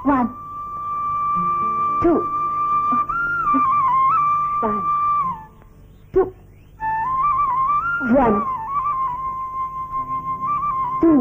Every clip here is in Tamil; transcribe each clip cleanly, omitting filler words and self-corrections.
1 2 1 2 1 2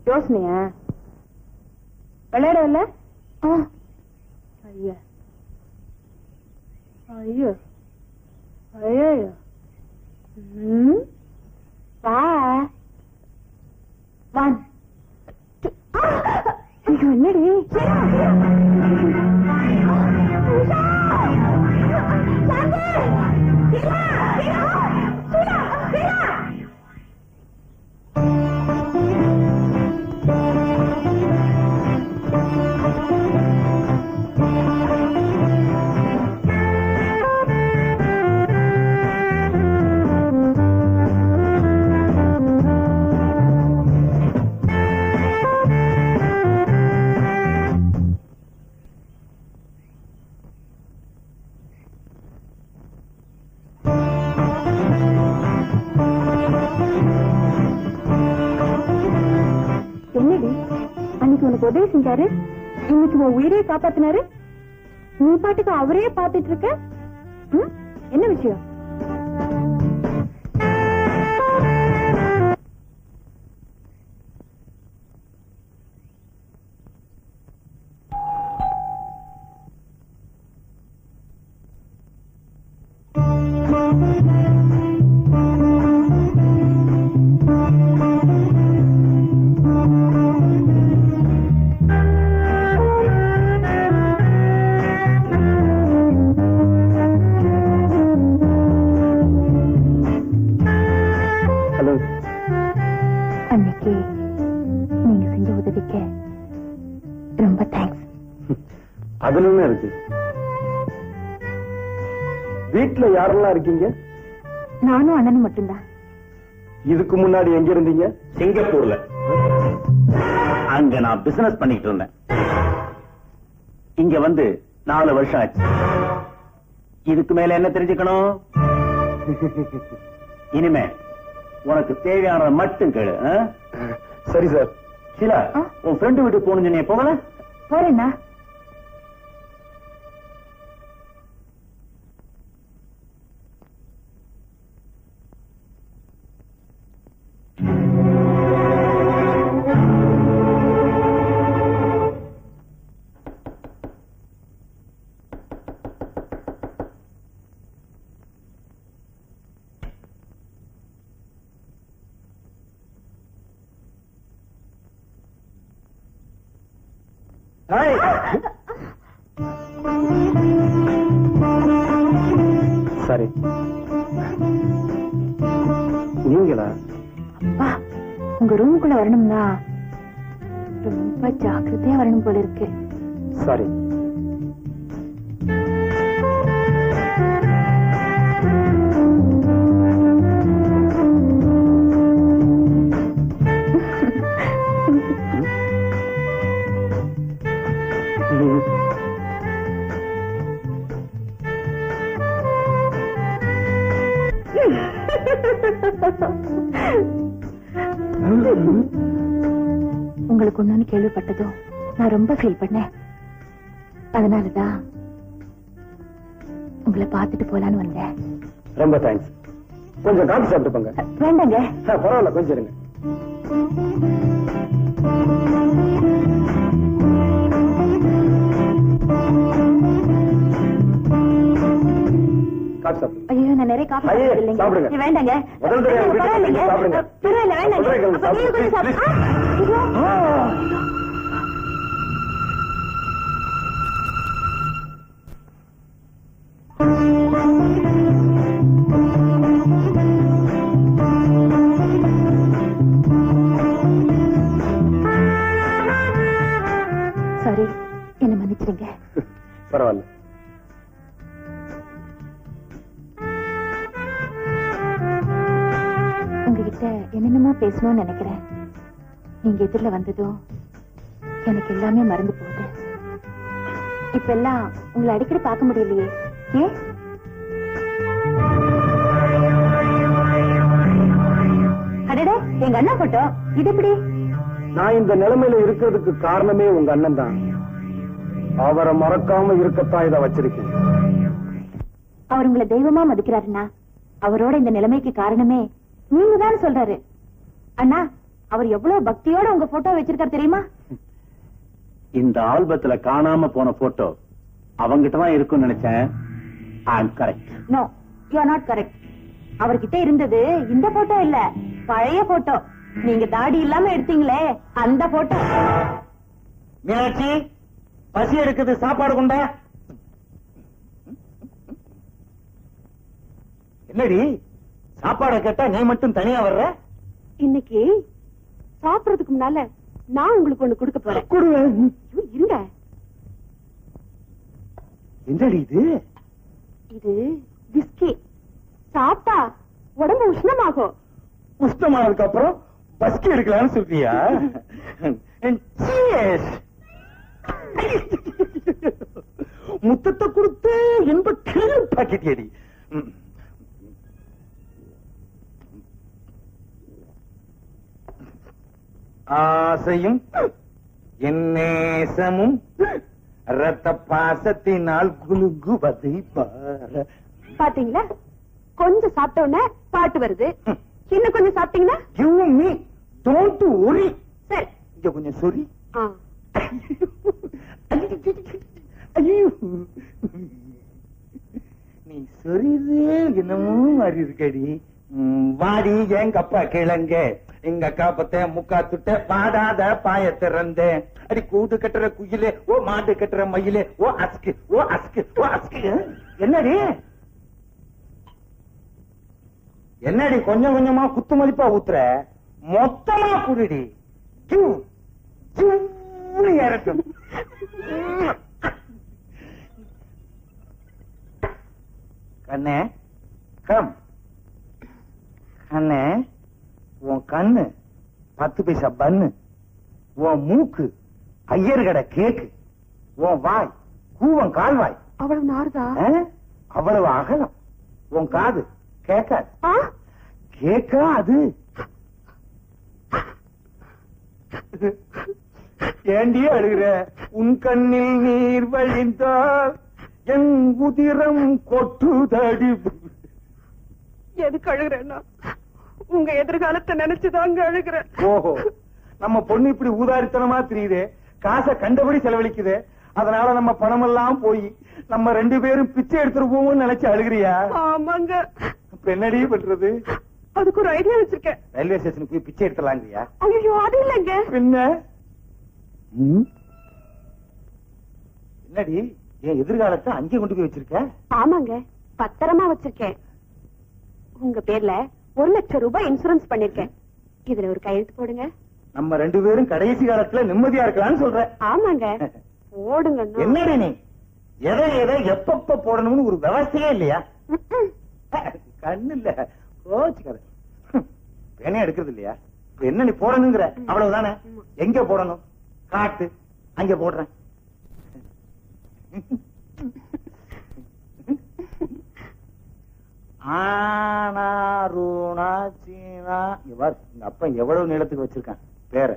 யோசனையா விளையாடல ஐயா ஐயோ ஐயோ வா 1 2 என்னடி உதவி செஞ்சாரு இன்னைக்கு உன் உயிரை காப்பாத்தினாரு நீ பாட்டுக்கு அவரே பாத்துட்டு இருக்க என்ன விஷயம் ரொம்ப தேங்க்ஸ். அதுல இருக்கு. வீட்டுல யாரெல்லாம் இருக்கீங்க? நானும் அண்ணனும் மட்டும்தான். இதுக்கு முன்னாடி எங்க இருந்தீங்க? சிங்கப்பூர்ல. அங்க நான் பிசினஸ் பண்ணிட்டு இருந்தேன். இங்க வந்து 4 வருஷம் ஆச்சு. இதுக்கு மேல என்ன தெரிஞ்சுக்கணும்? இனிமே உனக்கு தேவையானதை மட்டும் கேளு. சரி சார். ஷீலா, உன் ஃப்ரெண்டு வீட்டுக்கு போகணும்னு சொன்னியே, போகல? போறேன்னா. சரி, நீங்களா? அப்பா, உங்க ரூமுக்குள்ள வரணும்னா ரொம்ப ஜாக்கிரதையா வரணும் போல இருக்கு. சரி. உங்களுக்கு ஒண்ணு கேள்விப்பட்டதும் நான் ரொம்ப ஃபீல் பண்ணேன். அதனாலதான் உங்களை பார்த்துட்டு போலான்னு வந்தேன். ரொம்ப தேங்க்ஸ். கொஞ்சம் காஃபி சாப்பிட்டு போங்க. வேண்டாங்க. பரவாயில்ல, கொஞ்சம் இருங்க. காஃபி சாப்பிடுங்க. ஐயோ, நான் நிறைய காஃபி ஐயே, சாப்பிடுறது இல்லைங்க. சாப்பிடுங்க. வேண்டாங்க. முதல் தடவை வீட்டுக்கு பரவாயில்லைங்க. சாப்பிடுங்க. பரவாயில்ல, வேண்டாங்க. முதல்ல அப்ப நீங்க கொஞ்சம் சாப்பிடுங்க. சாப்பிடு. ஐயோ. சாரி, என்ன மன்னிச்சிருங்க. பரவாயில்ல. உங்ககிட்ட என்னென்னமோ பேசணும்னு நினைக்கிறேன். நீங்க எதிரில வந்ததும் எனக்கு எல்லாமே மறந்து போகுது. இப்ப எல்லாம் உங்களை அடிக்கடி பார்க்க முடியலையே. ஏன்? அடடே, எங்க அண்ணா போட்டோ இது எப்படி? நான் இந்த நிலைமையில இருக்கிறதுக்கு காரணமே உங்க அண்ணன் தான். அவரை மறக்காம இருக்கத்தான் இதை வச்சிருக்கேன். அவர் உங்களை தெய்வமா மதிக்கிறாருன்னா அவரோட இந்த நிலைமைக்கு காரணமே நீங்க தான் சொல்றாரு. அண்ணா, அவர் எவ்வளவு பக்தியோட உங்க போட்டோ வச்சிருக்காரு தெரியுமா? இந்த ஆல்பத்துல காணாம போன போட்டோ அவங்கிட்ட தான் இருக்கும்னு நினைச்சேன். I am correct. No, you are not correct. அவர்கிட்ட இருந்தது இந்த போட்டோ இல்ல, பழைய போட்டோ. நீங்க தாடி இல்லாம எடுத்தீங்களே அந்த போட்டோ. மீனாட்சி, பசி எடுக்குது, சாப்பாடு கொண்டா. என்னடி சாப்பாடு கேட்டா நீ மட்டும் தனியா வர்ற? இன்னைக்கு சாப்பிடறதுக்கு முன்னால நான் உங்களுக்கு ஒண்ணு கொடுக்க போறேன். ஐயோ, இருங்க. என்னடி இது? இது பிஸ்கி. சாப்பிட்டா உடம்பு உஷ்ணமாகும். உஷ்ணமானதுக்கு அப்புறம் பஸ்கி எடுக்கலாம்னு சொல்றியா? Cheers. முத்தத்தை கொடுத்து என்ப கிளி பாக்கெட். ஆசையும் என் நேசமும் ரத்த பாசத்தினால் குலுகுவதை பார. பாத்தீங்களா, கொஞ்சம் சாப்பிட்ட உடனே பாட்டு வருது. இன்னும் கொஞ்சம் சாப்பிட்டீங்கன்னா You me don't worry. சரி. இங்க கொஞ்சம் சொரி. ஆ. ஐயோ, நீ சொரிது என்னமோ மாதிரி இருக்கடி. வாடி எங்க அப்பா கிழங்க, எங்க அக்கா பத்த முக்கா துட்ட பாடாத பாய திறந்தேன். அடி கூடு கட்டுற குயிலே, ஓ மாடு கட்டுற மயிலே, ஓ அஸ்கு ஓ அஸ்கு ஓ அஸ்கு. என்னடி என்னடி கொஞ்சம் கொஞ்சமா குத்து மதிப்பா ஊத்துற? மொத்தமா குடிடி. இறக்கும். கண்ணே கம். கண்ணே, உன் கண்ணு 10 பைசா பன்னு, உன் மூக்கு ஐயர் கடை கேக்கு, உன் வாய் கூவம் கால்வாய். அவ்வளவு நாறுதா? அவ்வளவு அகலம். உன் காது கேட்காது. கேட்காது. ஏண்டி அழுகிற? உன் கண்ணில் நீர் வழிந்தால் என் உதிரம் கொட்டுதடி. எதுக்கு அழுகிறேன்னா உங்க எதிர்காலத்தை நினைச்சுதாங்க அழுகிறேன். ஓஹோ, நம்ம பொண்ணு இப்படி ஊதாரித்தனமா தெரியுது, காசை கண்டபடி செலவழிக்குது, அதனால நம்ம பணம் எல்லாம் போய் நம்ம 2 பேரும் பிச்சை எடுத்துட்டு போவோம்னு நினைச்சு அழுகிறியா? ஆமாங்க. இப்ப என்னடி பண்றது? அதுக்கு ஒரு ஐடியா வச்சிருக்கேன். ரயில்வே ஸ்டேஷனுக்கு போய் பிச்சை எடுத்துலாங்கிறியா? ஐயோ, அது இல்லைங்க. என்ன என்னடி என் எதிர்காலத்தை அங்கே கொண்டு போய் வச்சிருக்க? ஆமாங்க, பத்திரமா வச்சிருக்கேன். உங்க பேர்ல 1 லட்சம் ரூபாய் இன்சூரன்ஸ் பண்ணிருக்கேன். இதுல ஒரு கையெழுத்து போடுங்க. நம்ம 2 பேரும் கடைசி காலத்துல நிம்மதியா இருக்கலாம்னு சொல்ற. ஆமாங்க, போடுங்க. என்னடி நீ எதை எதை எப்பப்ப போடணும்னு ஒரு விவசாயே இல்லையா? கண்ணு இல்ல, கோச்சுக்காத. பேனே எடுக்கிறது இல்லையா? என்ன நீ போடணுங்கிற அவ்வளவுதானே? எங்க போடணும் காட்டு, அங்க போடுறேன். ஆனா ரூணா சீனா. அப்பா எவ்வளவு நீளத்துக்கு வச்சிருக்கான் பேரை.